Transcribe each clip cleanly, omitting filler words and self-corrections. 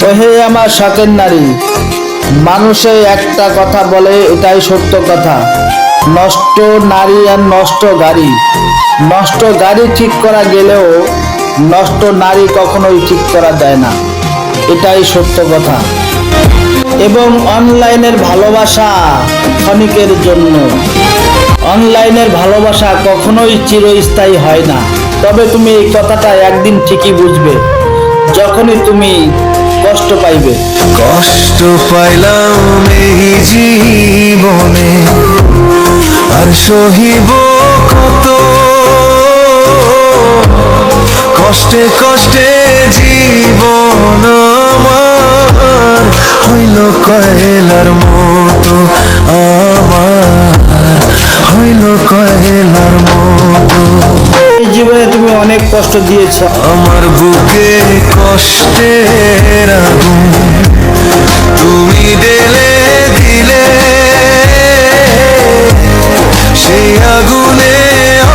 ওহে আমার শখের নারী, মানুষে একটা কথা বলে, এটাই সত্য কথা। নষ্ট নারী আর নষ্ট গাড়ি। নষ্ট গাড়ি ঠিক করা গেলেও নষ্ট নারী কখনোই ঠিক করা যায় না, এটাই সত্য কথা। এবং অনলাইনের ভালোবাসা ক্ষণিকের জন্য। অনলাইনের ভালোবাসা কখনোই চিরস্থায়ী হয় না। তবে তুমি এই কথাটা একদিন ঠিকই বুঝবে, যখনই তুমি কষ্ট পাইবে। কষ্ট পাইলাম এই জীবনে, আর সহিব কত। কষ্টে কষ্টে জীবন আমার হইল কয়লার মতো, আমার হইল কয়লার মতো। এই জীবনে তুমি অনেক কষ্ট দিয়েছ। আমার বুকে কষ্টের আগুন তুমি দিলে, সেই আগুনে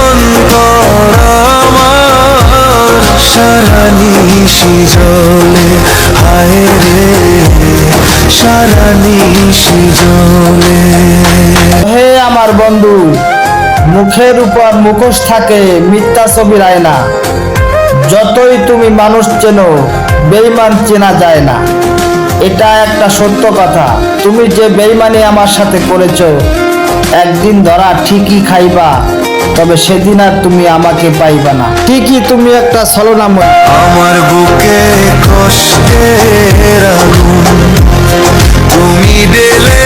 অন্তর আমার সারা নিশি জ্বলে। হায় রে সারা নিশি জ্বলে। হে আমার বন্ধু, মুখের উপর মুখোশ থাকে, মিথ্যা ছবির আয়না। যতই তুমি মানুষ চেনো, বেঈমান চেনা যায় না, এটা একটা সত্য কথা। তুমি যে বেঈমানি আমার সাথে করেছো, একদিন ধরা ঠিকই খাইবা, তবে সেদিন আর তুমি আমাকে পাইবা না। ঠিকই তুমি একটা ছলনাময়ী। আমার বুকে কষ্টের আগুন তুমি দিলে,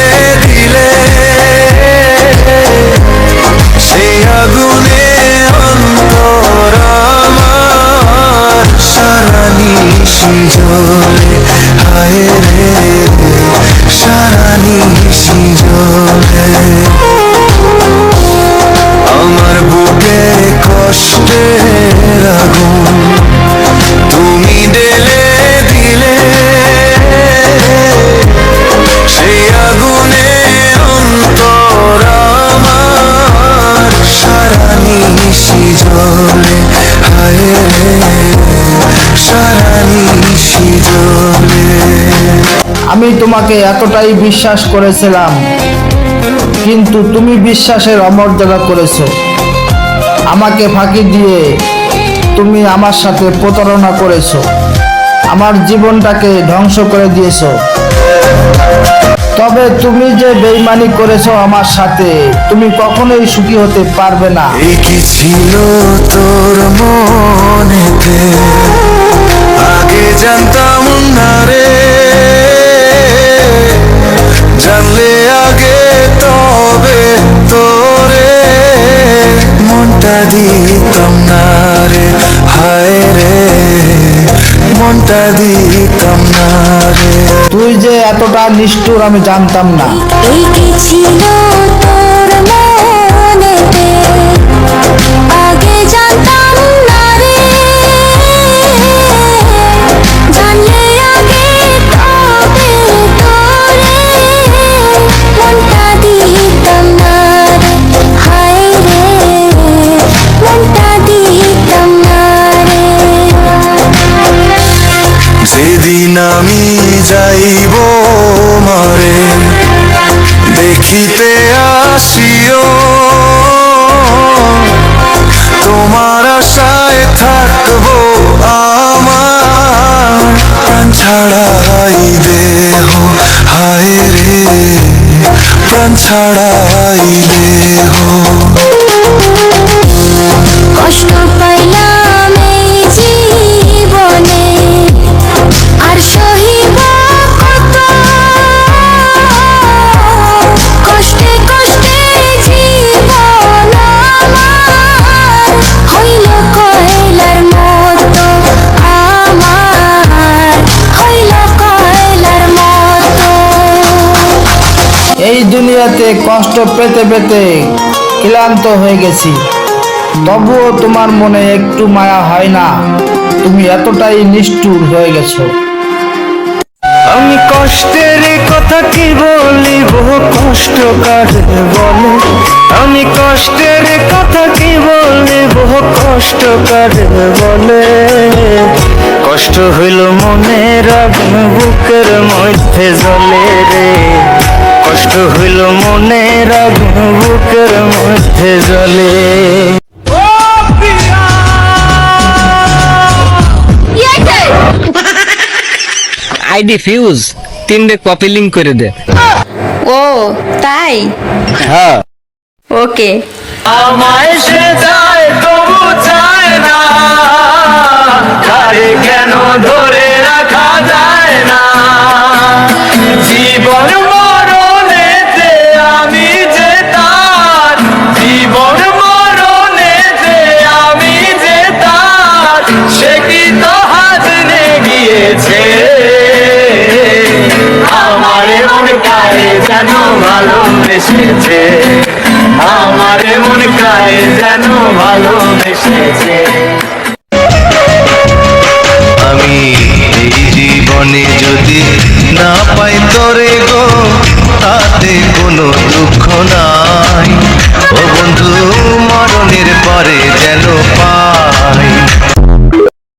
সেই আগুনে অন্তর আমার সারা নিশি জ্বলে। হায় রে সারা নিশি জ্বলে। আমার বুকে কষ্টের আগুন তুমি দিলে, সেই আগুনে অন্তর আমার সারা নিশি জ্বলে। হায় রে সারা নিশি জ্বলে। আমি তোমাকে এতটাই বিশ্বাস করেছিলাম, কিন্তু তুমি বিশ্বাসের অমর্যাদা করেছো। আমাকে ফাঁকি দিয়ে তুমি আমার সাথে প্রতারণা করেছো, আমার জীবনটাকে ধ্বংস করে দিয়েছো। তবে তুমি যে বেঈমানি করেছো আমার সাথে, তুমি কখনোই সুখী হতে পারবে না। এই কি ছিল তোর মনেতে, আগে জানতাম না রে। জানলে আগে তবে তোরে মনটা দিতাম না রে। হায় রে মনটা দিতাম না রে। তুই যে এতটা নিষ্ঠুর আমি জানতাম না। এই কি ছিল তোর মনেতে, আগে জানতাম না রে। জানলে আগে তবে তোরে মনটা দিতাম না রে। হায় রে মনটা দিতাম না রে। যেদিন আমি যাইব মারে দেখিতে আসিও, তোমার আশায় থাকবো আমার প্রাণ ছাড়াই দেহ। হায় রে প্রাণ ছাড়াই দেহ। কষ্ট পাইলাম এই জীবনে, আর সহিব কত। কষ্টে কষ্টে জীবন আমার হইল কয়লার মতো, আমার হইল কয়লার মতো। এই দুনিয়াতে কষ্ট পেতে পেতে ক্লান্ত হয়ে গেছি, তবুও তোমার মনে একটু মায়া হয় না। তুমি এতটাই নিষ্ঠুর হয়ে গেছো। আমি কষ্টের কথা কি বলিব, কষ্ট কারে বলে। আমি কষ্টের কথা কি বলিব, কষ্ট কারে বলে। কষ্ট হইল মনের আগুন বুকের মধ্যে জ্বলে রে, কষ্ট হইল মনের আগুন বুকের মধ্যে জ্বলে। আইডি ফিউজ 3 কপি লিংক করে দে। ও তাই, হ্যাঁ ওকে। আমায় সে চায় তবু চায় না, তারে কেন ধরে রাখা যায় না, জীবন মরণেতে আমি যে তার, জীবন মরণেতে আমি যে তার, সে কি তো হাজনে গিয়েছে, আমারে মন কায়ে যেন ভালোবেসেছে, আমারে মন কায়ে যেন ভালোবেসেছে। আমি এই জীবনে যদি না পাই তোরে গো, তাতে কোনো দুঃখ নাই ও বন্ধু, মরণের পরে যেন পাই